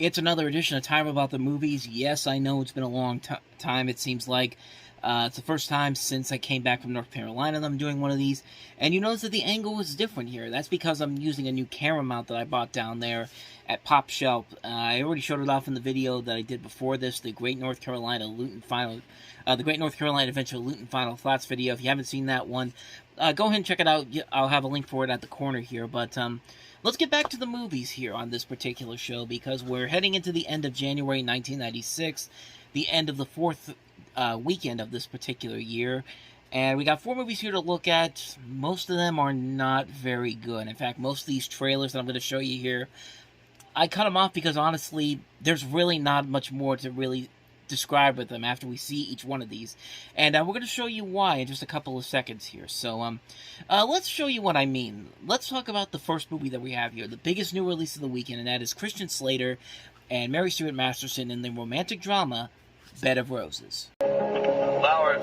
It's another edition of Time About the Movies. Yes, I know it's been a long time, it seems like. It's the first time since I came back from North Carolina that I'm doing one of these. And you notice that the angle is different here. That's because I'm using a new camera mount that I bought down there at Pop Shelf. I already showed it off in the video that I did before this, the Great North Carolina Adventure Luton Final Thoughts video. If you haven't seen that one, go ahead and check it out. I'll have a link for it at the corner here. But let's get back to the movies here on this particular show, because we're heading into the end of January 1996, the end of the fourth weekend of this particular year, and we got 4 movies here to look at. Most of them are not very good. In fact, most of these trailers that I'm going to show you here, I cut them off because honestly, there's really not much more to really describe with them after we see each one of these, and we're going to show you why in just a couple of seconds here. So let's show you what I mean. Let's talk about the first movie that we have here, the biggest new release of the weekend, and that is Christian Slater and Mary Stuart Masterson in the romantic drama Bed of Roses. Flowers.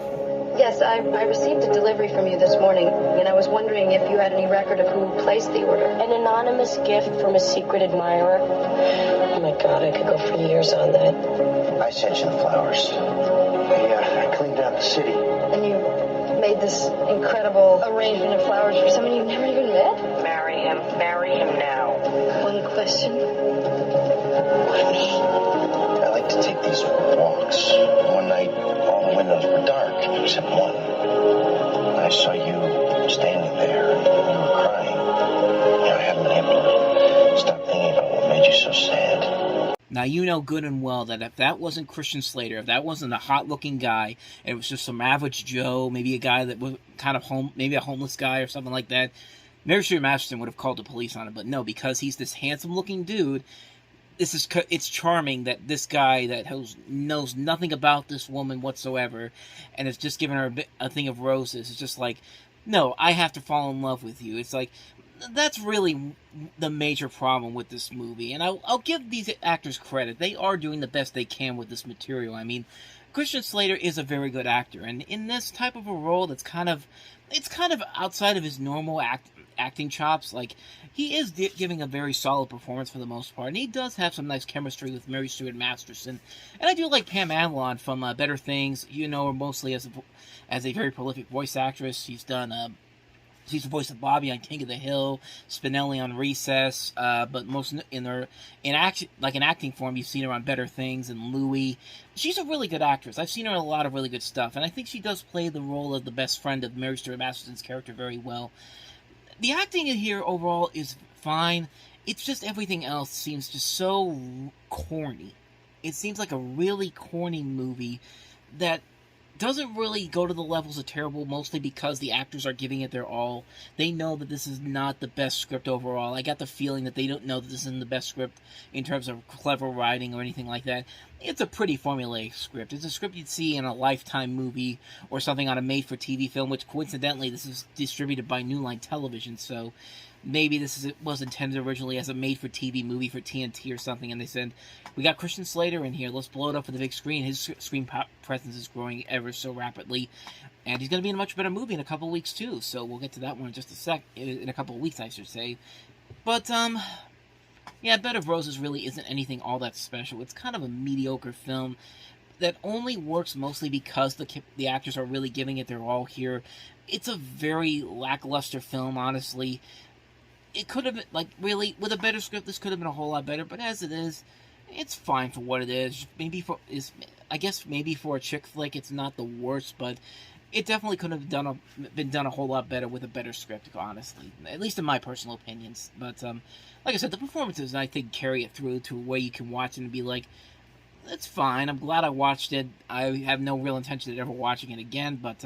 Yes, I received a delivery from you this morning, and I was wondering if you had any record of who placed the order. An anonymous gift from a secret admirer. Oh my God, I could go for years on that. I sent you the flowers. I cleaned out the city. And you made this incredible arrangement of flowers for someone you've never even met? Marry him. Marry him now. One question. I like to take these walks. One night, all the windows were dark, except one. I saw you standing there. You were crying. I haven't been able to stop thinking about what made you so sad. Now, you know good and well that if that wasn't Christian Slater, if that wasn't a hot-looking guy, and it was just some average Joe, maybe a guy that was kind of maybe a homeless guy or something like that, Mary Stuart Masterson would have called the police on him. But no, because he's this handsome-looking dude, it's charming that this guy that knows nothing about this woman whatsoever, and has just given her a thing of roses, it's just like, no, I have to fall in love with you. It's like, that's really the major problem with this movie, and I'll give these actors credit. They are doing the best they can with this material. I mean, Christian Slater is a very good actor, and in this type of a role that's kind of outside of his normal acting chops, like, he is giving a very solid performance for the most part, and he does have some nice chemistry with Mary Stuart Masterson. And I do like Pam Adlon from Better Things. You know her mostly as a very prolific voice actress. She's the voice of Bobby on King of the Hill, Spinelli on Recess, but most in acting form, you've seen her on Better Things and Louie. She's a really good actress. I've seen her in a lot of really good stuff, and I think she does play the role of the best friend of Mary Stuart Masterson's character very well. The acting in here overall is fine. It's just everything else seems just so corny. It seems like a really corny movie that doesn't really go to the levels of terrible, mostly because the actors are giving it their all. They know that this is not the best script overall. I got the feeling that they don't know that this isn't the best script in terms of clever writing or anything like that. It's a pretty formulaic script. It's a script you'd see in a Lifetime movie or something on a made-for-TV film, which coincidentally this is distributed by New Line Television, so maybe was intended originally as a made-for-TV movie for TNT or something, and they said, we got Christian Slater in here, let's blow it up for the big screen. His screen presence is growing ever so rapidly, and he's going to be in a much better movie in a couple of weeks, too, so we'll get to that one in just in a couple of weeks, I should say. But, yeah, Bed of Roses really isn't anything all that special. It's kind of a mediocre film that only works mostly because the actors are really giving it their all here. It's a very lackluster film, honestly. It could have been, like, really, with a better script, this could have been a whole lot better, but as it is, it's fine for what it is. I guess maybe for a chick flick, it's not the worst, but it definitely could have been done a whole lot better with a better script, honestly. At least in my personal opinions. But, like I said, the performances, I think, carry it through to a way you can watch it and be like, it's fine, I'm glad I watched it. I have no real intention of ever watching it again, but,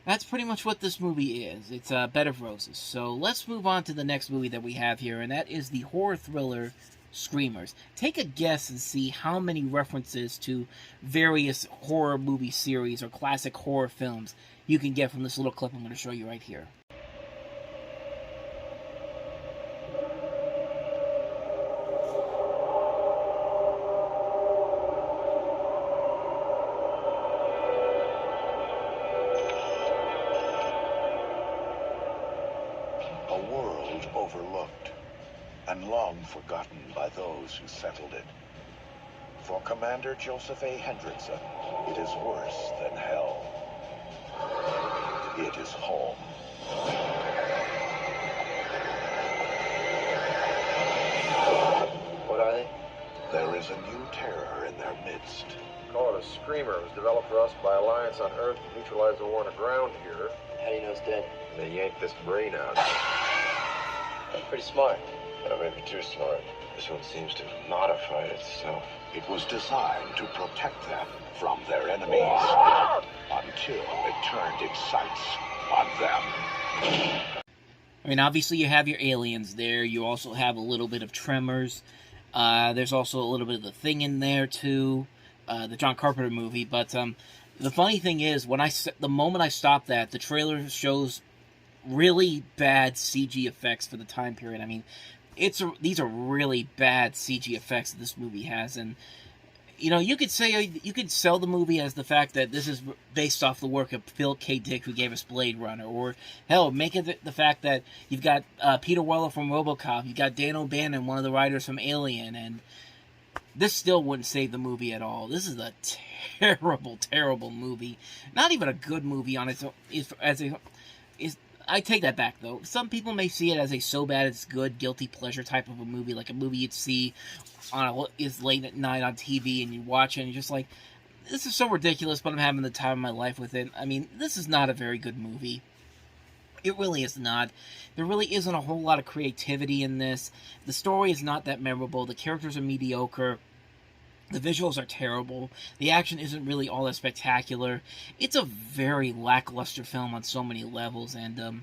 that's pretty much what this movie is. It's Bed of Roses. So let's move on to the next movie that we have here, and that is the horror thriller Screamers. Take a guess and see how many references to various horror movie series or classic horror films you can get from this little clip I'm going to show you right here. A world overlooked. and long forgotten by those who settled it. For Commander Joseph A. Hendrickson, it is worse than hell. It is home. What are they? There is a new terror in their midst. Call it a screamer. It was developed for us by Alliance on Earth to neutralize the war on the ground here. How do you know it's dead? They yanked this brain out. Pretty smart. Maybe too smart. This one seems to have modified itself. It was designed to protect them from their enemies until it turned its sights on them. I mean, obviously you have your aliens there. You also have a little bit of Tremors. There's also a little bit of The Thing in there too, the John Carpenter movie. But the funny thing is, the moment I stopped that, the trailer shows really bad CG effects for the time period. I mean, these are really bad CG effects that this movie has, and you know, you could sell the movie as the fact that this is based off the work of Phil K. Dick, who gave us Blade Runner, or hell, make it the fact that you've got Peter Weller from RoboCop, you've got Dan O'Bannon, one of the writers from Alien, and this still wouldn't save the movie at all. This is a terrible, terrible movie. Not even a good movie on its own. I take that back, though. Some people may see it as a so bad it's good, guilty pleasure type of a movie, like a movie you'd see is late at night on TV, and you watch it, and you're just like, this is so ridiculous, but I'm having the time of my life with it. I mean, this is not a very good movie. It really is not. There really isn't a whole lot of creativity in this. The story is not that memorable. The characters are mediocre. The visuals are terrible. The action isn't really all that spectacular. It's a very lackluster film on so many levels, and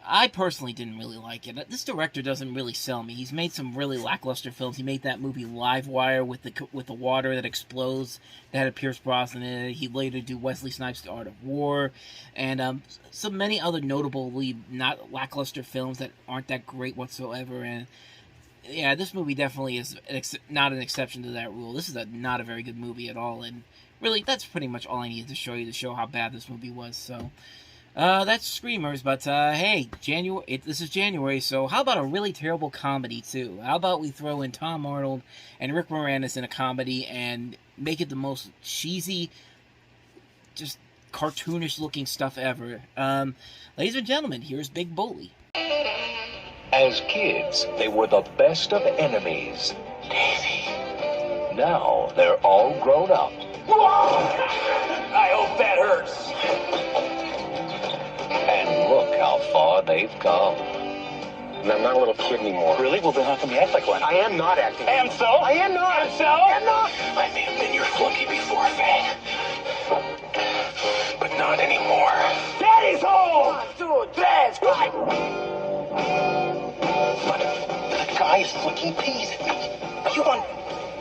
I personally didn't really like it. This director doesn't really sell me. He's made some really lackluster films. He made that movie Livewire with the water that explodes that had Pierce Brosnan in it. He later did Wesley Snipes' The Art of War, and so many other notably not lackluster films that aren't that great whatsoever. And yeah, this movie definitely is not an exception to that rule. This is not a very good movie at all, and really, that's pretty much all I needed to show you to show how bad this movie was. So, that's Screamers, but hey, this is January, so how about a really terrible comedy, too? How about we throw in Tom Arnold and Rick Moranis in a comedy and make it the most cheesy, just cartoonish-looking stuff ever? Ladies and gentlemen, here's Big Bully. As kids, they were the best of enemies. Davy. Now they're all grown up. Whoa! I hope that hurts. And look how far they've come. And I'm not a little kid anymore. Really? Well, then how come you act like one? I am not acting. And so? I am not. And so? I am not. I may have been your flunky before, Fang. But not anymore. Daddy's home! 1, 2, 3, But the guy's flicking peas at me. Are you on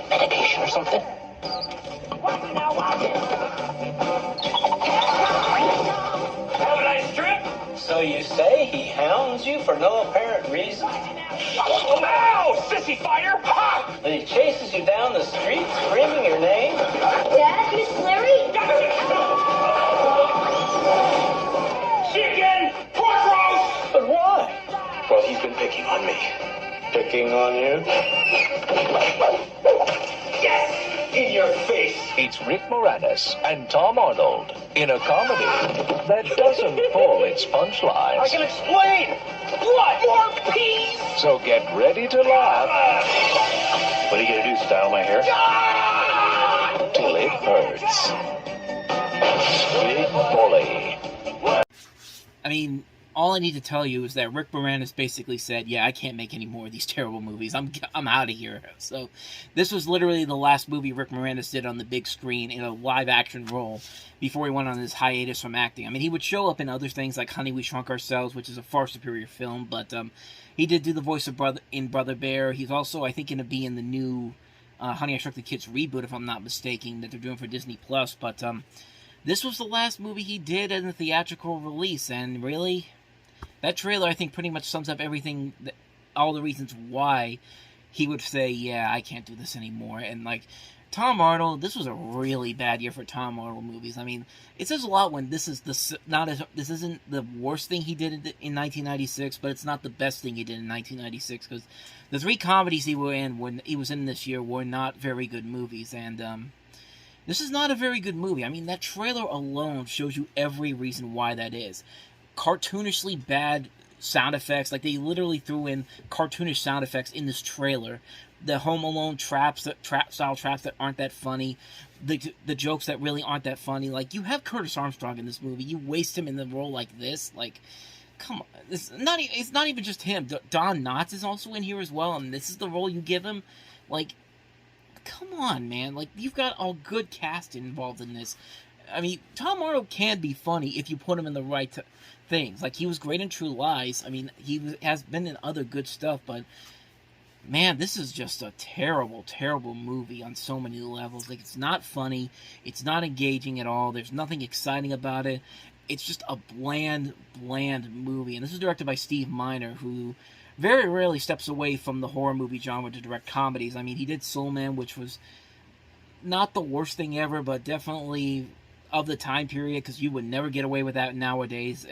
medication or something? Watch it now, watch it! Have a nice trip? So you say he hounds you for no apparent reason? Ow! Sissy fighter! Ha! Then he chases you down the street screaming your name? Dad, Miss Larry? Chicken! Pork roast! But why? Well, he's been picking on me. Picking on you? Yes! In your face! It's Rick Moranis and Tom Arnold in a comedy that doesn't pull its punchlines. I can explain! What? More peas? So get ready to laugh. What are you gonna do, style my hair? Till it hurts. Big Bully. I mean, all I need to tell you is that Rick Moranis basically said, yeah, I can't make any more of these terrible movies. I'm out of here. So this was literally the last movie Rick Moranis did on the big screen in a live-action role before he went on his hiatus from acting. I mean, he would show up in other things like Honey, We Shrunk Ourselves, which is a far superior film, but he did do the voice of Brother Bear. He's also, I think, going to be in the new Honey, I Shrunk the Kids reboot, if I'm not mistaken, that they're doing for Disney+. But this was the last movie he did in the theatrical release, and really, that trailer, I think, pretty much sums up everything, all the reasons why he would say, yeah, I can't do this anymore. And, like, Tom Arnold, this was a really bad year for Tom Arnold movies. I mean, it says a lot when this is this isn't the worst thing he did in 1996, but it's not the best thing he did in 1996, because the three comedies he was in this year were not very good movies, and this is not a very good movie. I mean, that trailer alone shows you every reason why that is. Cartoonishly bad sound effects, like they literally threw in cartoonish sound effects in this trailer. The Home Alone style traps that aren't that funny, the jokes that really aren't that funny. Like, you have Curtis Armstrong in this movie, you waste him in the role like this. Like, come on, it's not even just him. Don Knotts is also in here as well, and this is the role you give him. Like, come on, man. Like, you've got a good cast involved in this. I mean, Tom Arnold can be funny if you put him in the right things. Like, he was great in True Lies. I mean, he has been in other good stuff, but man, this is just a terrible, terrible movie on so many levels. Like, it's not funny. It's not engaging at all. There's nothing exciting about it. It's just a bland, bland movie. And this is directed by Steve Miner, who very rarely steps away from the horror movie genre to direct comedies. I mean, he did Soul Man, which was not the worst thing ever, but definitely of the time period, because you would never get away with that nowadays.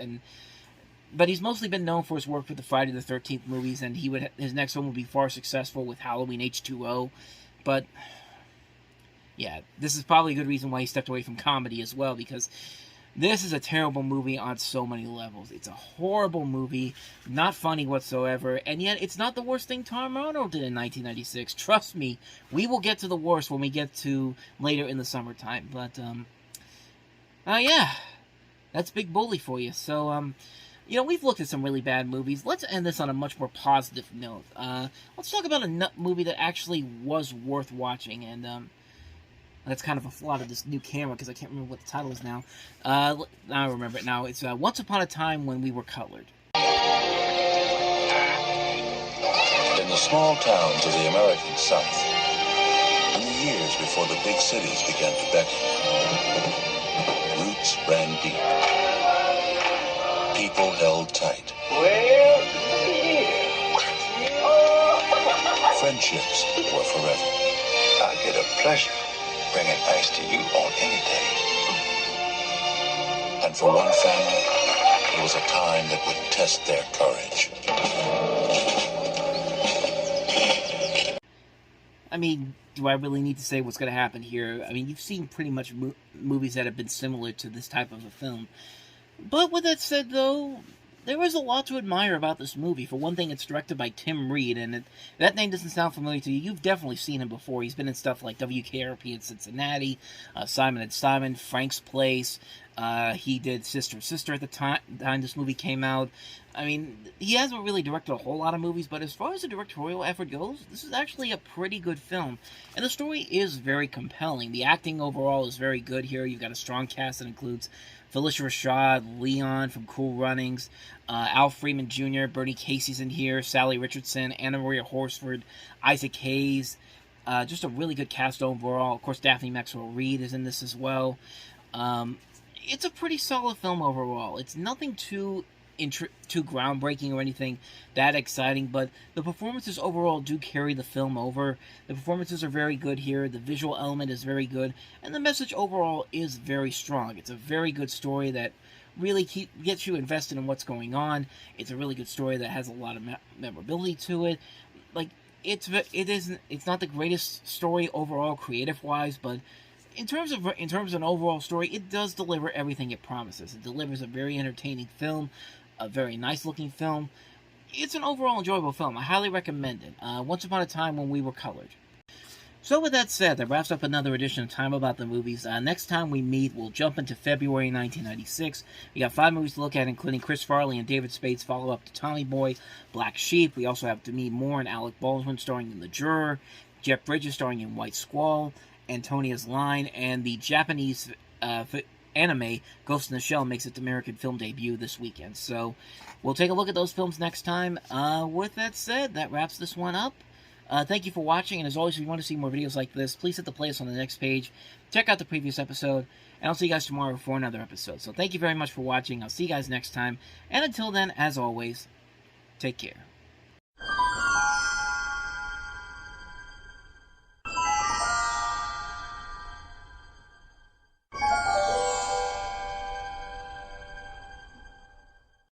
But he's mostly been known for his work with the Friday the 13th movies, and his next one will be far successful with Halloween H2O. But yeah, this is probably a good reason why he stepped away from comedy as well, because this is a terrible movie on so many levels. It's a horrible movie, not funny whatsoever, and yet it's not the worst thing Tom Arnold did in 1996. Trust me, we will get to the worst when we get to later in the summertime. But yeah, that's Big Bully for you. So you know, we've looked at some really bad movies. Let's end this on a much more positive note. Let's talk about a movie that actually was worth watching, and that's kind of a flaw of this new camera, because I can't remember what the title is now. I remember it now. It's Once Upon a Time When We Were Colored. In the small towns of the American South, in the years before the big cities began to beckon, roots ran deep. People held tight. Friendships were forever. I get a pleasure bringing ice to you on any day. And for one family, it was a time that would test their courage. I mean, do I really need to say what's going to happen here? I mean, you've seen pretty much movies that have been similar to this type of a film. But with that said, though, there is a lot to admire about this movie. For one thing, it's directed by Tim Reed, and that name doesn't sound familiar to you. You've definitely seen him before. He's been in stuff like WKRP in Cincinnati, Simon & Simon, Frank's Place. He did Sister Sister at the time this movie came out. I mean, he hasn't really directed a whole lot of movies, but as far as the directorial effort goes, this is actually a pretty good film. And the story is very compelling. The acting overall is very good here. You've got a strong cast that includes Phylicia Rashad, Leon from Cool Runnings, Al Freeman Jr., Bernie Casey's in here, Sally Richardson, Anna Maria Horsford, Isaac Hayes. Just a really good cast overall. Of course, Daphne Maxwell Reid is in this as well. It's a pretty solid film overall. It's nothing too groundbreaking or anything that exciting, but the performances overall do carry the film over. The performances are very good here, the visual element is very good, and the message overall is very strong. It's a very good story that really gets you invested in what's going on. It's a really good story that has a lot of memorability to it. Like, it's not the greatest story overall creative-wise, but in terms of an overall story, it does deliver everything it promises. It delivers a very entertaining film, a very nice-looking film. It's an overall enjoyable film. I highly recommend it. Once Upon a Time When We Were Colored. So with that said, that wraps up another edition of Time About the Movies. Next time we meet, we'll jump into February 1996. We got 5 movies to look at, including Chris Farley and David Spade's follow-up to Tommy Boy, Black Sheep. We also have Demi Moore and Alec Baldwin starring in The Juror, Jeff Bridges starring in White Squall, Antonia's Line, and the Japanese anime Ghost in the Shell makes its American film debut this weekend. So we'll take a look at those films next time. With that said, that wraps this one up. Thank you for watching, and as always, if you want to see more videos like this, please hit the playlist on the next page. Check out the previous episode, and I'll see you guys tomorrow for another episode. So thank you very much for watching. I'll see you guys next time, and until then, as always, take care.